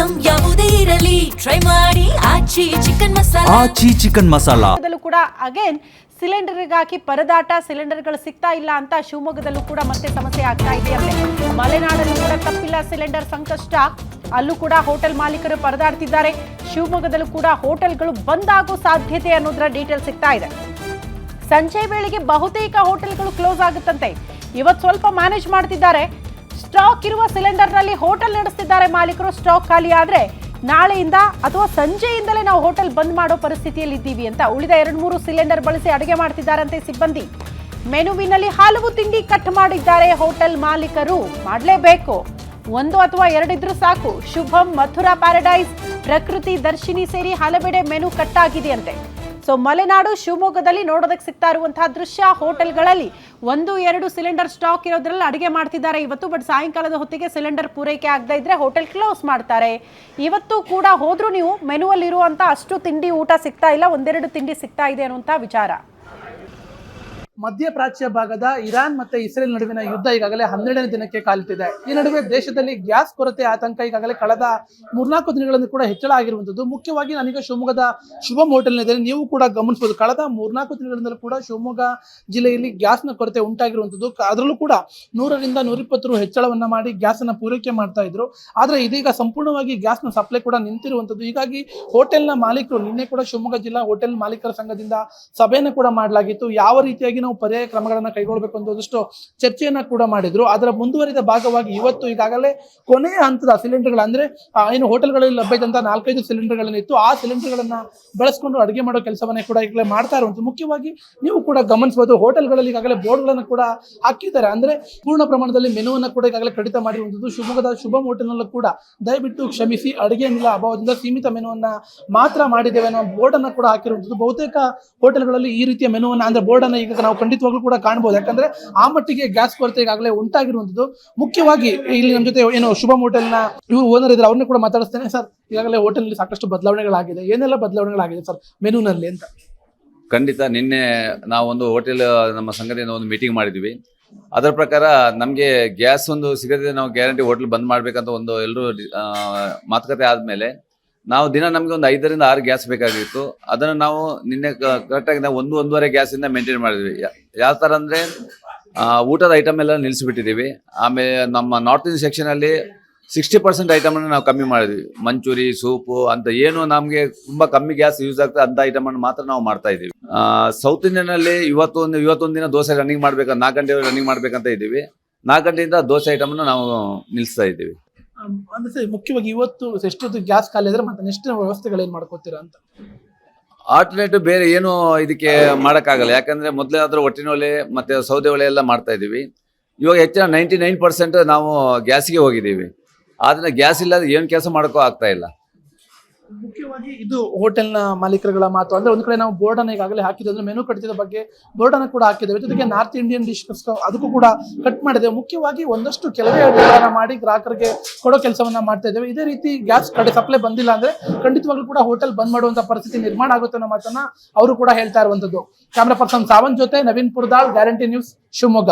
Item ಯಾವುದೇ ಇರಲಿ try ಮಾಡಿ ಆಚಿ ಚಿಕನ್ ಮಸಾಲಾ. ಆಚಿ ಚಿಕನ್ ಮಸಾಲಾ ಕೂಡ ಅಗೇನ್ ಸಿಲಿಂಡರ್ಗಾಗಿ ಪರದಾಟ, ಸಿಲಿಂಡರ್ಗಳು ಸಿಗ್ತಾ ಇಲ್ಲ ಅಂತ ಶಿವಮೊಗ್ಗದಲ್ಲೂ ಕೂಡ ಮತ್ತೆ ಸಮಸ್ಯೆ ಆಗ್ತಾ ಇದೆಯಂತೆ. ಮಲೆನಾಡಲ್ಲೂ ಕೂಡ ತಪ್ಪಿಲ್ಲ ಸಿಲಿಂಡರ್ ಸಂಕಷ್ಟ, ಅಲ್ಲೂ ಕೂಡ ಹೋಟೆಲ್ ಮಾಲೀಕರು ಪರದಾಡ್ತಿದ್ದಾರೆ. ಶಿವಮೊಗ್ಗದಲ್ಲೂ ಕೂಡ ಹೋಟೆಲ್ಗಳು ಬಂದ್ ಆಗೋ ಸಾಧ್ಯತೆ ಅನ್ನೋದರ ಡೀಟೇಲ್ ಸಿಗ್ತಾ ಇದೆ. ಸಂಜೆ ವೇಳೆಗೆ ಬಹುತೇಕ ಹೋಟೆಲ್ಗಳು ಕ್ಲೋಸ್ ಆಗುತ್ತಂತೆ. ಇವತ್ತು ಸ್ವಲ್ಪ ಮ್ಯಾನೇಜ್ ಮಾಡ್ತಿದ್ದಾರೆ. ಸ್ಟಾಕ್ ಇರುವ ಸಿಲಿಂಡರ್ನಲ್ಲಿ ಹೋಟೆಲ್ ನಡೆಸ್ತಿದ್ದಾರೆ ಮಾಲೀಕರು. ಸ್ಟಾಕ್ ಖಾಲಿ ಆದ್ರೆ ನಾಳೆಯಿಂದ ಅಥವಾ ಸಂಜೆಯಿಂದಲೇ ನಾವು ಹೋಟೆಲ್ ಬಂದ್ ಮಾಡೋ ಪರಿಸ್ಥಿತಿಯಲ್ಲಿ ಇದ್ದೀವಿ ಅಂತ. ಉಳಿದ 2-3 ಸಿಲಿಂಡರ್ ಬಳಸಿ ಅಡುಗೆ ಮಾಡ್ತಿದ್ದಾರಂತೆ ಸಿಬ್ಬಂದಿ. ಮೆನುವಿನಲ್ಲಿ ಹಲವು ತಿಂಡಿ ಕಟ್ ಮಾಡಿದ್ದಾರೆ ಹೋಟೆಲ್ ಮಾಲೀಕರು. ಮಾಡಲೇಬೇಕು, 1 ಅಥವಾ 2 ಇದ್ರೂ ಸಾಕು. ಶುಭಂ, ಮಥುರಾ ಪ್ಯಾರಡೈಸ್, ಪ್ರಕೃತಿ, ದರ್ಶಿನಿ ಸೇರಿ ಹಲವೆಡೆ ಮೆನು ಕಟ್ ಆಗಿದೆಯಂತೆ. ಸೊ ಮಲೆನಾಡು ಶಿವಮೊಗ್ಗದಲ್ಲಿ ನೋಡೋದಕ್ಕೆ ಸಿಗ್ತಾ ಇರುವಂತಹ ದೃಶ್ಯ, ಹೋಟೆಲ್ಗಳಲ್ಲಿ 1-2 ಸಿಲಿಂಡರ್ ಸ್ಟಾಕ್ ಇರೋದ್ರಲ್ಲಿ ಅಡುಗೆ ಮಾಡ್ತಿದ್ದಾರೆ ಇವತ್ತು. ಬಟ್ ಸಾಯಂಕಾಲದ ಹೊತ್ತಿಗೆ ಸಿಲಿಂಡರ್ ಪೂರೈಕೆ ಆಗದೆ ಇದ್ರೆ ಹೋಟೆಲ್ ಕ್ಲೋಸ್ ಮಾಡ್ತಾರೆ. ಇವತ್ತು ಕೂಡ ಹೋದ್ರೂ ನೀವು ಮೆನುವಲ್ಲಿ ಇರುವಂತ ಅಷ್ಟು ತಿಂಡಿ ಊಟ ಸಿಗ್ತಾ ಇಲ್ಲ, 1-2 ತಿಂಡಿ ಸಿಗ್ತಾ ಇದೆ ಅನ್ನುವಂಥ ವಿಚಾರ. ಮಧ್ಯಪ್ರಾಚ್ಯ ಭಾಗದ ಇರಾನ್ ಮತ್ತೆ ಇಸ್ರೇಲ್ ನಡುವಿನ ಯುದ್ಧ ಈಗಾಗಲೇ 12ನೇ ದಿನಕ್ಕೆ ಕಾಲಿಟ್ಟಿದೆ. ಈ ನಡುವೆ ದೇಶದಲ್ಲಿ ಗ್ಯಾಸ್ ಕೊರತೆ ಆತಂಕ ಈಗಾಗಲೇ ಕಳೆದ 3-4 ದಿನಗಳಲ್ಲಿ ಕೂಡ ಹೆಚ್ಚಳ ಆಗಿರುವಂಥದ್ದು. ಮುಖ್ಯವಾಗಿ ನಾನೀಗ ಶಿವಮೊಗ್ಗದ ಶುಭಂ ಹೋಟೆಲ್ನಿದೆ. ನೀವು ಕೂಡ ಗಮನಿಸಬಹುದು, ಕಳೆದ 3-4 ದಿನಗಳಿಂದಲೂ ಕೂಡ ಶಿವಮೊಗ್ಗ ಜಿಲ್ಲೆಯಲ್ಲಿ ಗ್ಯಾಸ್ನ ಕೊರತೆ ಉಂಟಾಗಿರುವಂಥದ್ದು. ಅದರಲ್ಲೂ ಕೂಡ 100ರಿಂದ 120 ರು ಹೆಚ್ಚಳವನ್ನ ಮಾಡಿ ಗ್ಯಾಸನ್ನ ಪೂರೈಕೆ ಮಾಡ್ತಾ ಇದ್ರು. ಆದ್ರೆ ಇದೀಗ ಸಂಪೂರ್ಣವಾಗಿ ಗ್ಯಾಸ್ನ ಸಪ್ಲೈ ಕೂಡ ನಿಂತಿರುವಂಥದ್ದು. ಹೀಗಾಗಿ ಹೋಟೆಲ್ನ ಮಾಲೀಕರು, ನಿನ್ನೆ ಕೂಡ ಶಿವಮೊಗ್ಗ ಜಿಲ್ಲಾ ಹೋಟೆಲ್ ಮಾಲೀಕರ ಸಂಘದಿಂದ ಸಭೆಯನ್ನು ಕೂಡ ಮಾಡಲಾಗಿತ್ತು. ಯಾವ ರೀತಿಯಾಗಿ ನಾವು ಪರ್ಯಾಯ ಕ್ರಮಗಳನ್ನ ಕೈಗೊಳ್ಳಬೇಕು ಅಂತ ಒಂದಷ್ಟು ಚರ್ಚೆಯನ್ನ ಕೂಡ ಮಾಡಿದ್ರು. ಅದರ ಮುಂದುವರಿದ ಭಾಗವಾಗಿ ಇವತ್ತು ಈಗಾಗಲೇ ಕೊನೆಯ ಹಂತದ ಸಿಲಿಂಡರ್ಗಳು, ಅಂದ್ರೆ ಏನು ಹೋಟೆಲ್ಗಳಲ್ಲಿ ಲಭ್ಯ ಇದ್ದಂತ 4-5 ಸಿಲಿಂಡರ್ಗಳನ್ನಿತ್ತು, ಆ ಸಿಲಿಂಡರ್ಗಳನ್ನ ಬಳಸ್ಕೊಂಡು ಅಡುಗೆ ಮಾಡೋ ಕೆಲಸವನ್ನೇ ಕೂಡ ಈಗಲೇ ಮಾಡ್ತಾ ಇರುವಂಥದ್ದು. ಮುಖ್ಯವಾಗಿ ನೀವು ಕೂಡ ಗಮನಿಸಬಹುದು, ಹೋಟೆಲ್ಗಳಲ್ಲಿ ಈಗಾಗಲೇ ಬೋರ್ಡ್ಗಳನ್ನು ಕೂಡ ಹಾಕಿದ್ದಾರೆ. ಅಂದ್ರೆ ಪೂರ್ಣ ಪ್ರಮಾಣದಲ್ಲಿ ಮೆನುವನ್ನು ಕೂಡ ಈಗಾಗಲೇ ಕಡಿತ ಮಾಡಿರುವಂಥದ್ದು. ಶಿವಮೊಗ್ಗದ ಶುಭಂ ಹೋಟೆಲ್ನಲ್ಲೂ ಕೂಡ ದಯವಿಟ್ಟು ಕ್ಷಮಿಸಿ, ಅಡುಗೆ ಅನಿಲ ಅಭಾವದಿಂದ ಸೀಮಿತ ಮೆನುವನ್ನ ಮಾತ್ರ ಮಾಡಿದ್ದೇವೆ ಅನ್ನೋ ಬೋರ್ಡ್ ಅನ್ನ ಕೂಡ ಹಾಕಿರುವಂಥದ್ದು. ಬಹುತೇಕ ಹೋಟೆಲ್ಗಳಲ್ಲಿ ಈ ರೀತಿಯ ಮೆನುವನ್ನ, ಅಂದ್ರೆ ಬೋರ್ಡ್ ಅನ್ನ ಈಗ ನಾವು ಖಂಡಿತವಾಗ್ಲೂ ಕೂಡ ಕಾಣಬಹುದು. ಯಾಕಂದ್ರೆ ಆ ಮಟ್ಟಿಗೆ ಗ್ಯಾಸ್ ಕೊರತೆ ಈಗಾಗಲೇ ಉಂಟಾಗಿರುವಂಥದ್ದು. ಮುಖ್ಯವಾಗಿ ಇಲ್ಲಿ ನಮ್ಮ ಜೊತೆ ಏನು ಶುಭಂ ಹೋಟೆಲ್ನ ಇವರು ಓನರ್ ಇದ್ದಾರೆ, ಅವ್ರನ್ನ ಕೂಡ ಮಾತಾಡಿಸ್ತೇನೆ. ಸರ್, ಈಗಾಗಲೇ ಹೋಟೆಲ್ನಲ್ಲಿ ಸಾಕಷ್ಟು ಬದಲಾವಣೆಗಳಾಗಿದೆ, ಏನೆಲ್ಲ ಬದಲಾವಣೆಗಳಾಗಿದೆ ಸರ್ ಮೆನುನಲ್ಲಿ ಅಂತ? ಖಂಡಿತ, ನಿನ್ನೆ ನಾವೊಂದು ಹೋಟೆಲ್ ನಮ್ಮ ಸಂಘದಿಂದ ಒಂದು ಮೀಟಿಂಗ್ ಮಾಡಿದ್ವಿ. ಅದರ ಪ್ರಕಾರ ನಮಗೆ ಗ್ಯಾಸ್ ಒಂದು ಸಿಗದೆ ನಾವು ಗ್ಯಾರಂಟಿ ಹೋಟೆಲ್ ಬಂದ್ ಮಾಡ್ಬೇಕಂತ ಒಂದು ಎಲ್ಲರೂ ಮಾತುಕತೆ ಆದ್ಮೇಲೆ ನಾವು ದಿನ ನಮಗೆ ಒಂದು 5ರಿಂದ 6 ಗ್ಯಾಸ್ ಬೇಕಾಗಿತ್ತು. ಅದನ್ನು ನಾವು ನಿನ್ನೆ ಕರೆಕ್ಟಾಗಿ ನಾವು 1-1.5 ಗ್ಯಾಸಿಂದ ಮೇಂಟೈನ್ ಮಾಡಿದ್ವಿ. ಯಾವ ಥರ ಅಂದರೆ ಊಟದ ಐಟಮ್ ಎಲ್ಲ ನಿಲ್ಲಿಸಿಬಿಟ್ಟಿದ್ದೀವಿ. ಆಮೇಲೆ ನಮ್ಮ ನಾರ್ತ್ ಇಂಡಿಯನ್ ಸೆಕ್ಷನಲ್ಲಿ 60% ಐಟಮನ್ನು ನಾವು ಕಮ್ಮಿ ಮಾಡಿದ್ವಿ. ಮಂಚೂರಿ, ಸೂಪು ಅಂತ ಏನು ನಮಗೆ ತುಂಬ ಕಮ್ಮಿ ಗ್ಯಾಸ್ ಯೂಸ್ ಆಗ್ತದೆ ಅಂಥ ಐಟಮನ್ನು ಮಾತ್ರ ನಾವು ಮಾಡ್ತಾ ಇದ್ದೀವಿ. ಸೌತ್ ಇಂಡಿಯನ್ನಲ್ಲಿ ಇವತ್ತೊಂದು ದಿನ ದೋಸೆ ರನ್ನಿಂಗ್ ಮಾಡ್ಬೇಕಂತ 4 ಗಂಟೆ ರನ್ನಿಂಗ್ ಮಾಡ್ಬೇಕಂತ ಇದ್ದೀವಿ. 4 ಗಂಟೆಯಿಂದ ದೋಸೆ ಐಟಮನ್ನು ನಾವು ನಿಲ್ಲಿಸ್ತಾ ಇದ್ದೀವಿ. ಅಂದ್ರೆ ಮುಖ್ಯವಾಗಿ ಇವತ್ತು ಎಷ್ಟೊತ್ತು ಗ್ಯಾಸ್ ಖಾಲಿ ಆದ್ರೆ ಮತ್ತೆ ನೆಕ್ಸ್ಟ್ ವ್ಯವಸ್ಥೆಗಳೇನು ಮಾಡ್ಕೋತೀರಾ ಅಂತ? ಆಲ್ಟರ್ನೇಟಿವ್ ಬೇರೆ ಏನು ಇದಕ್ಕೆ ಮಾಡೋಕ್ಕಾಗಲ್ಲ. ಯಾಕಂದ್ರೆ ಮೊದಲಾದ್ರೂ ಒಟ್ಟಿನ ಒಲೆ ಮತ್ತೆ ಸೌದೆ ಒಲೆ ಎಲ್ಲ ಮಾಡ್ತಾ ಇದ್ದೀವಿ. ಇವಾಗ ಹೆಚ್ಚಿನ 99% ನಾವು ಗ್ಯಾಸ್ಗೆ ಹೋಗಿದ್ದೀವಿ. ಆದ್ರೆ ಗ್ಯಾಸ್ ಇಲ್ಲದೆ ಏನು ಕೆಲಸ ಮಾಡೋಕ್ಕೂ ಆಗ್ತಾ ಇಲ್ಲ. ಮುಖ್ಯವಾಗಿ ಇದು ಹೋಟೆಲ್ನ ಮಾಲೀಕರುಗಳ ಮಾತು. ಅಂದ್ರೆ ಒಂದ್ ಕಡೆ ನಾವು ಬೋರ್ಡ್ ಅನ್ನ ಈಗಾಗಲೇ ಹಾಕಿದ್ವಿ, ಅಂದ್ರೆ ಮೆನು ಕಟ್ಟಿದ ಬಗ್ಗೆ ಬೋರ್ಡ್ ಅನ್ನು ಕೂಡ ಹಾಕಿದ್ದೇವೆ. ಜೊತೆಗೆ ನಾರ್ತ್ ಇಂಡಿಯನ್ ಡಿಶ್ ಅದಕ್ಕೂ ಕೂಡ ಕಟ್ ಮಾಡಿದ್ದೇವೆ. ಮುಖ್ಯವಾಗಿ ಒಂದಷ್ಟು ಕೆಲವೇ ಅಡುಗೆಗಳನ್ನ ಮಾಡಿ ಗ್ರಾಹಕರಿಗೆ ಕೊಡೋ ಕೆಲಸವನ್ನ ಮಾಡ್ತಾ ಇದ್ದೇವೆ. ಇದೇ ರೀತಿ ಗ್ಯಾಸ್ ಕಡೆ ಸಪ್ಲೈ ಬಂದಿಲ್ಲ ಅಂದ್ರೆ ಖಂಡಿತವಾಗ್ಲೂ ಕೂಡ ಹೋಟೆಲ್ ಬಂದ್ ಮಾಡುವಂತ ಪರಿಸ್ಥಿತಿ ನಿರ್ಮಾಣ ಆಗುತ್ತೆ ಅನ್ನೋ ಮಾತನ್ನ ಅವರು ಕೂಡ ಹೇಳ್ತಾ ಇರುವಂತದ್ದು. ಕ್ಯಾಮರಾ ಪರ್ಸನ್ ಸಾವಂತ್ ಜೊತೆ ನವೀನ್ ಪುರದಾಳ್, ಗ್ಯಾರಂಟಿ ನ್ಯೂಸ್, ಶಿವಮೊಗ್ಗ.